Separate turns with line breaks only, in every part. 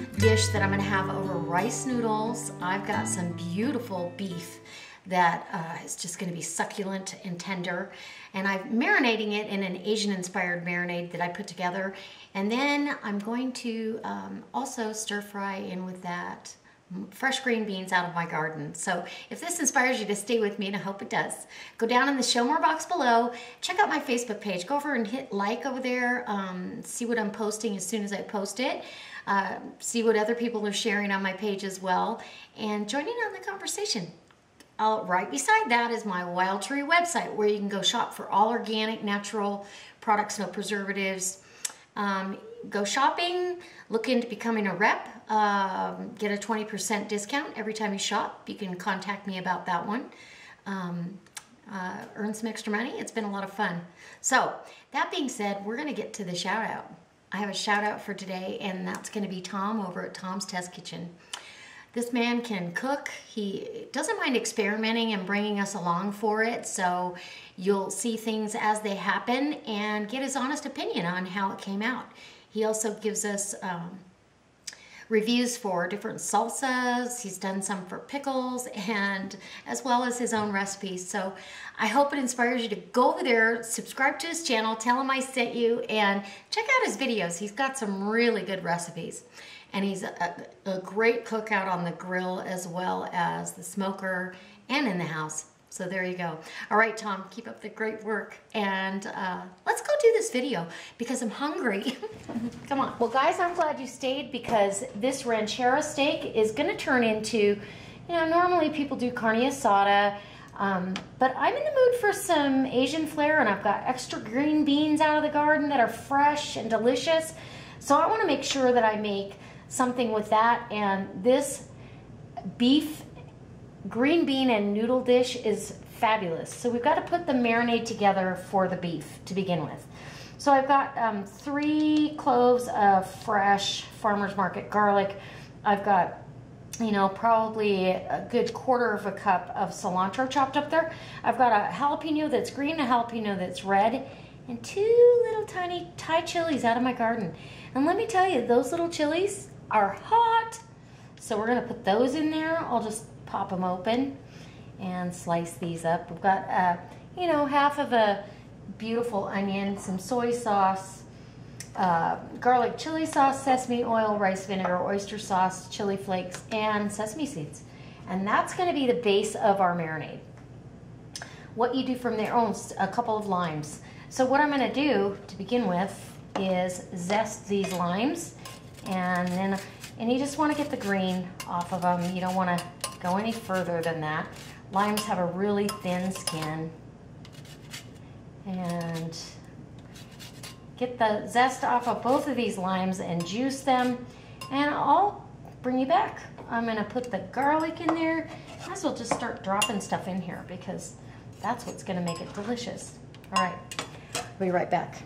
dish that I'm gonna have over rice noodles. I've got some beautiful beef that is just gonna be succulent and tender. And I'm marinating it in an Asian-inspired marinade that I put together. And then I'm going to also stir fry in with that fresh green beans out of my garden. So if this inspires you to stay with me, and I hope it does, go down in the show more box below, check out my Facebook page, go over and hit like over there, see what I'm posting as soon as I post it, see what other people are sharing on my page as well, and join in on the conversation. Right beside that is my Wild Tree website where you can go shop for all organic, natural products, no preservatives. Go shopping, look into becoming a rep, get a 20% discount every time you shop. You can contact me about that one. Earn some extra money. It's been a lot of fun. So that being said, we're going to get to the shout out. I have a shout out for today, and that's going to be Tom over at Tom's Test Kitchen. This man can cook. He doesn't mind experimenting and bringing us along for it, so you'll see things as they happen and get his honest opinion on how it came out. He also gives us reviews for different salsas. He's done some for pickles, and as well as his own recipes. So I hope it inspires you to go over there, subscribe to his channel, tell him I sent you, and check out his videos. He's got some really good recipes. And he's a great cook out on the grill as well as the smoker and in the house. So there you go. All right, Tom, keep up the great work. And let's go do this video because I'm hungry. Come on. Well, guys, I'm glad you stayed because this ranchera steak is going to turn into, you know, normally people do carne asada, but I'm in the mood for some Asian flair, and I've got extra green beans out of the garden that are fresh and delicious. So I want to make sure that I make something with that, and this beef green bean and noodle dish is fabulous. So we've got to put the marinade together for the beef to begin with. So I've got 3 cloves of fresh farmer's market garlic. I've got, you know, probably a good 1/4 cup of cilantro chopped up there. I've got a jalapeno that's green, a jalapeno that's red, and 2 little tiny Thai chilies out of my garden. And let me tell you, those little chilies are hot. So we're gonna put those in there. I'll just pop them open and slice these up. We've got, you know, 1/2 of a beautiful onion, some soy sauce, garlic chili sauce, sesame oil, rice vinegar, oyster sauce, chili flakes, and sesame seeds. And that's gonna be the base of our marinade. What you do from there, a couple of limes. So what I'm gonna do to begin with is zest these limes, and you just want to get the green off of them. You don't want to go any further than that. Limes have a really thin skin, and get the zest off of both of these limes and juice them, and I'll bring you back. I'm going to put the garlic in there. Might as well just start dropping stuff in here because that's what's going to make it delicious. All right, I'll be right back.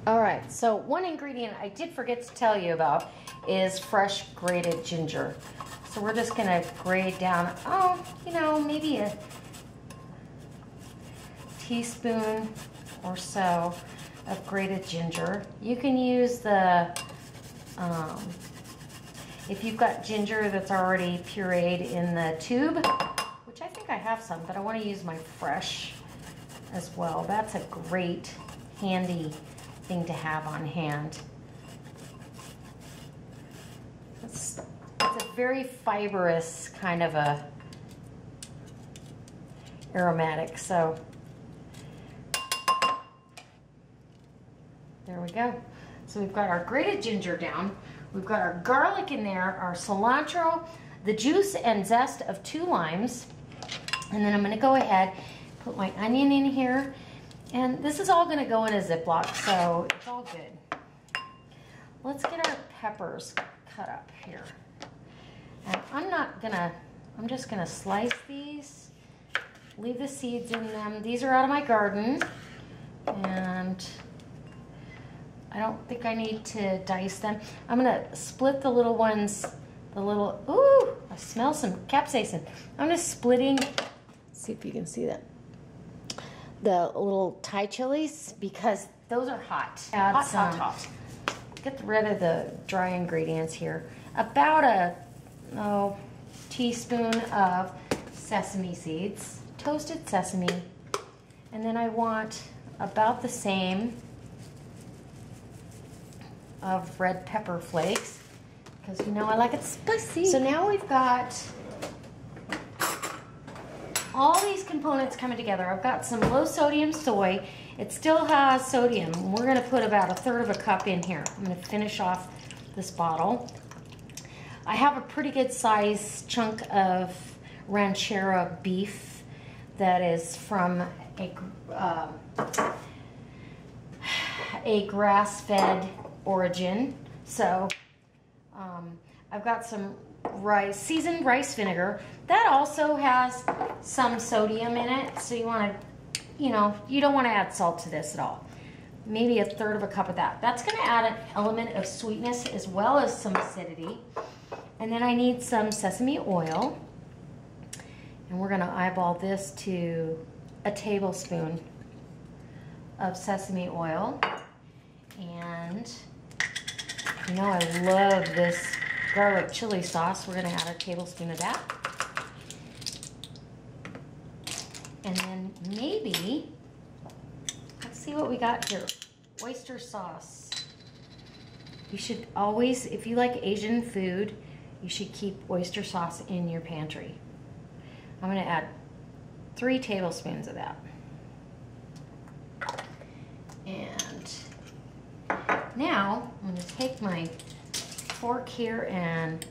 All right, so one ingredient I did forget to tell you about is fresh grated ginger. So we're just gonna grate down, you know, maybe a teaspoon or so of grated ginger. You can use the, if you've got ginger that's already pureed in the tube, which I think I have some, but I wanna use my fresh as well. That's a great, handy thing to have on hand. It's a very fibrous kind of a aromatic, so there we go. So we've got our grated ginger down, we've got our garlic in there, our cilantro, the juice and zest of 2 limes, and then I'm going to go ahead, put my onion in here. And this is all going to go in a Ziploc, so it's all good. Let's get our peppers cut up here. And I'm just going to slice these, leave the seeds in them. These are out of my garden, and I don't think I need to dice them. I'm going to split the little ones, ooh, I smell some capsaicin. I'm just splitting, see if you can see that, the little Thai chilies, because those are hot. Add hot. get rid of the dry ingredients here, about a teaspoon of sesame seeds, toasted sesame, and then I want about the same of red pepper flakes, because you know I like it spicy. So now we've got all these components coming together. I've got some low sodium soy. It still has sodium. We're gonna put about 1/3 of a cup in here. I'm gonna finish off this bottle. I have a pretty good size chunk of ranchera beef that is from a grass-fed origin. So I've got some seasoned rice vinegar. That also has some sodium in it, so you want to, you don't want to add salt to this at all. Maybe 1/3 of a cup of that. That's going to add an element of sweetness as well as some acidity. And then I need some sesame oil, and we're going to eyeball this to a tablespoon of sesame oil. And I love this garlic chili sauce. We're going to add a tablespoon of that. And then maybe, let's see what we got here. Oyster sauce. You should always, if you like Asian food, you should keep oyster sauce in your pantry. I'm going to add 3 tablespoons of that. And now I'm going to take my fork here and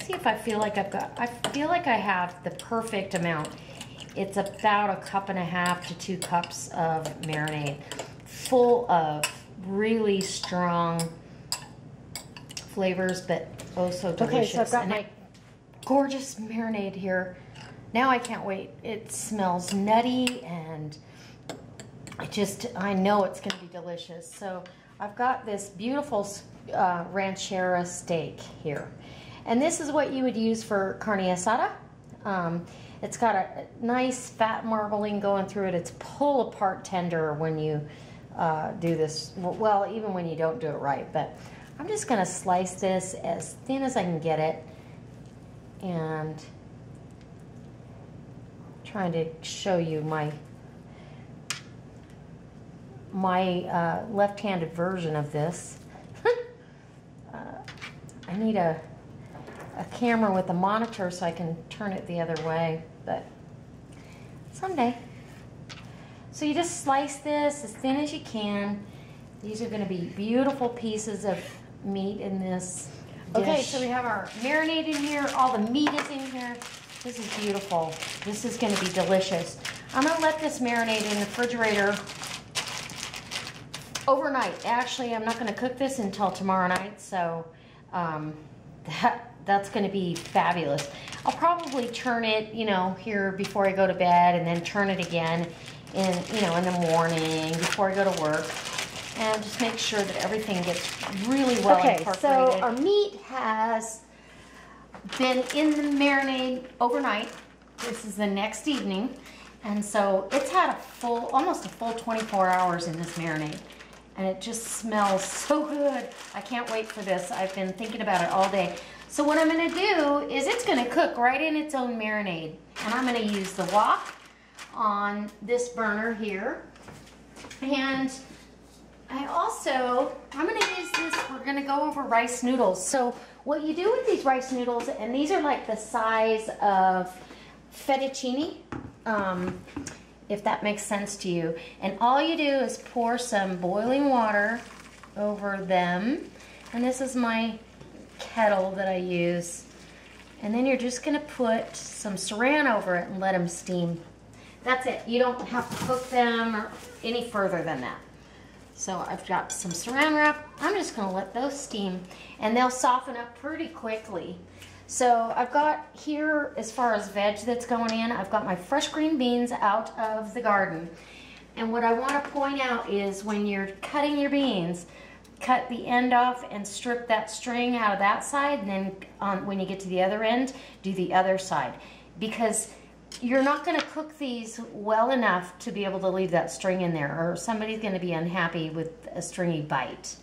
see if I feel like I feel like I have the perfect amount. It's about 1.5 to 2 cups of marinade, full of really strong flavors, but oh so delicious. Okay, so I've got my gorgeous marinade here. Now I can't wait. It smells nutty, and I know it's going to be delicious. So I've got this beautiful ranchera steak here. And this is what you would use for carne asada. It's got a nice fat marbling going through it. It's pull apart tender when you do this. Well, even when you don't do it right. But I'm just going to slice this as thin as I can get it. And trying to show you my left-handed version of this. I need a camera with a monitor so I can turn it the other way, but someday. So you just slice this as thin as you can. These are going to be beautiful pieces of meat in this dish. Okay, so we have our marinade in here. All the meat is in here. This is beautiful. This is going to be delicious. I'm going to let this marinade in the refrigerator overnight. Actually, I'm not going to cook this until tomorrow night, so that's going to be fabulous. I'll probably turn it, here before I go to bed, and then turn it again in the morning before I go to work, and just make sure that everything gets really well incorporated. Okay, so our meat has been in the marinade overnight. This is the next evening, and so it's had almost a full 24 hours in this marinade. And it just smells so good. I can't wait for this. I've been thinking about it all day. So what I'm gonna do is it's gonna cook right in its own marinade. And I'm gonna use the wok on this burner here. And I'm gonna use this, we're gonna go over rice noodles. So what you do with these rice noodles, and these are like the size of fettuccine, if that makes sense to you. And all you do is pour some boiling water over them. And this is my kettle that I use. And then you're just gonna put some saran over it and let them steam. That's it. You don't have to cook them or any further than that. So I've got some saran wrap. I'm just gonna let those steam, and they'll soften up pretty quickly. So I've got here, as far as veg that's going in, I've got my fresh green beans out of the garden. And what I want to point out is when you're cutting your beans, cut the end off and strip that string out of that side, and then when you get to the other end, do the other side. Because you're not going to cook these well enough to be able to leave that string in there, or somebody's going to be unhappy with a stringy bite.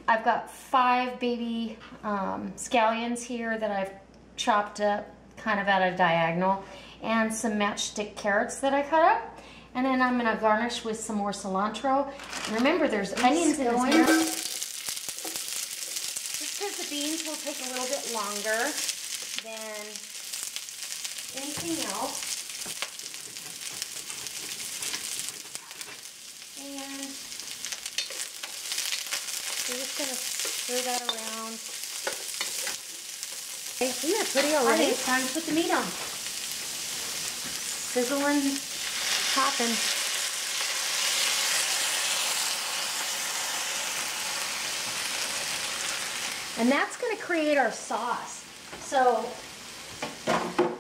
I've got 5 baby scallions here that I've chopped up kind of at a diagonal, and some matchstick carrots that I cut up. And then I'm going to garnish with some more cilantro. And remember, there's onions in this. Just because the beans will take a little bit longer than anything else. And we're just going to stir that around. Okay, isn't that pretty already? It's time to put the meat on. Sizzling, popping. And that's going to create our sauce. So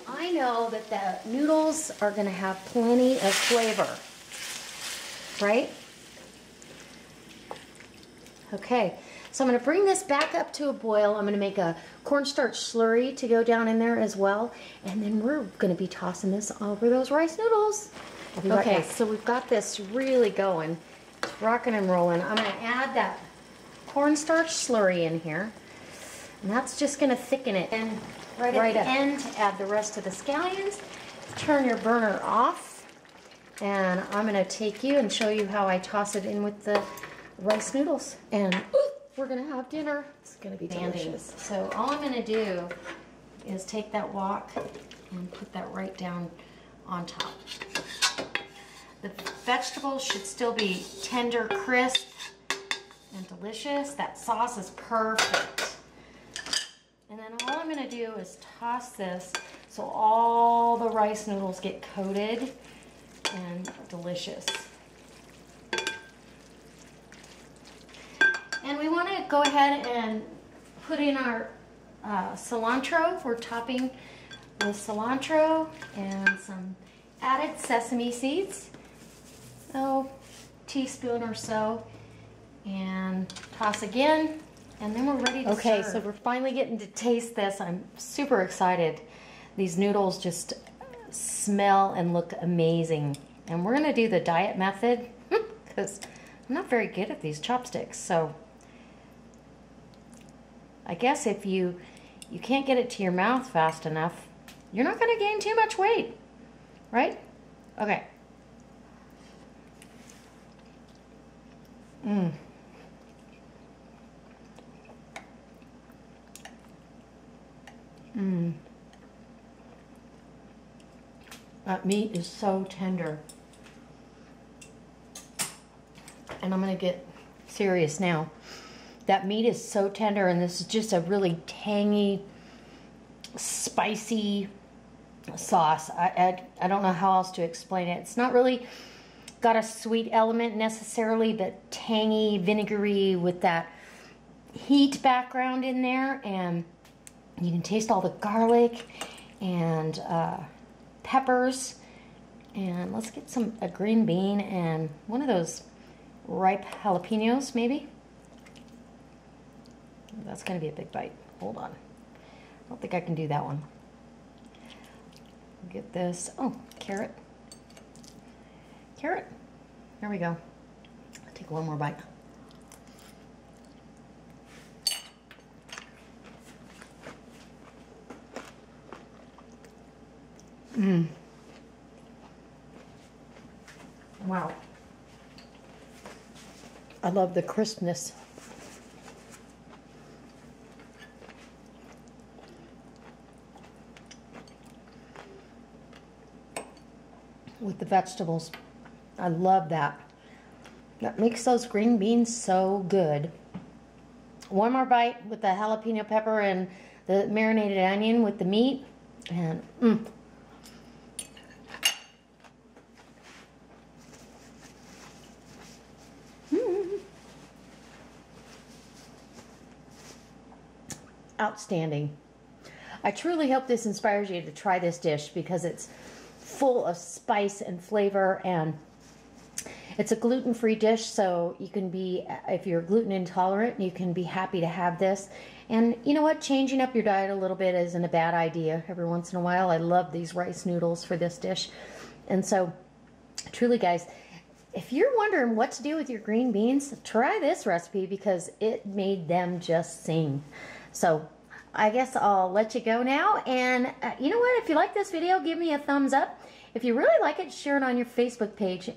I know that the noodles are going to have plenty of flavor, right? Okay, so I'm going to bring this back up to a boil. I'm going to make a cornstarch slurry to go down in there as well. And then we're going to be tossing this over those rice noodles. Okay, so we've got this really going. It's rocking and rolling. I'm going to add that cornstarch slurry in here. And that's just going to thicken it. And right at the end, add the rest of the scallions. Turn your burner off. And I'm going to take you and show you how I toss it in with the rice noodles. And we're going to have dinner. It's going to be delicious. So all I'm going to do is take that wok and put that right down on top. The vegetables should still be tender, crisp, and delicious. That sauce is perfect. And then all I'm going to do is toss this so all the rice noodles get coated and delicious. And we want to go ahead and put in our cilantro. We're topping with cilantro and some added sesame seeds. Oh, teaspoon or so. And toss again. And then we're ready to serve. Okay, so we're finally getting to taste this. I'm super excited. These noodles just smell and look amazing. And we're gonna do the diet method because I'm not very good at these chopsticks. So I guess if you can't get it to your mouth fast enough, you're not gonna gain too much weight, right? Okay. That meat is so tender. And I'm going to get serious now. That meat is so tender, and this is just a really tangy, spicy sauce. I don't know how else to explain it. It's not really got a sweet element necessarily, but tangy, vinegary with that heat background in there. And you can taste all the garlic and peppers. And let's get a green bean and one of those ripe jalapenos, maybe. That's going to be a big bite. Hold on. I don't think I can do that one. Get this. Oh, carrot. Carrot. There we go. I'll take one more bite. Wow. I love the crispness. With the vegetables. I love that. That makes those green beans so good. One more bite with the jalapeno pepper and the marinated onion with the meat. And outstanding. I truly hope this inspires you to try this dish because it's full of spice and flavor, and it's a gluten-free dish, so you can be, if you're gluten intolerant, you can be happy to have this. And you know what? Changing up your diet a little bit isn't a bad idea every once in a while. I love these rice noodles for this dish. And so, truly guys, if you're wondering what to do with your green beans, try this recipe because it made them just sing. So I guess I'll let you go now. And you know what? If you like this video, give me a thumbs up. If you really like it, share it on your Facebook page.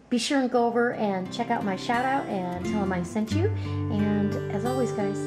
Be sure and go over and check out my shout out and tell them I sent you. And as always, guys,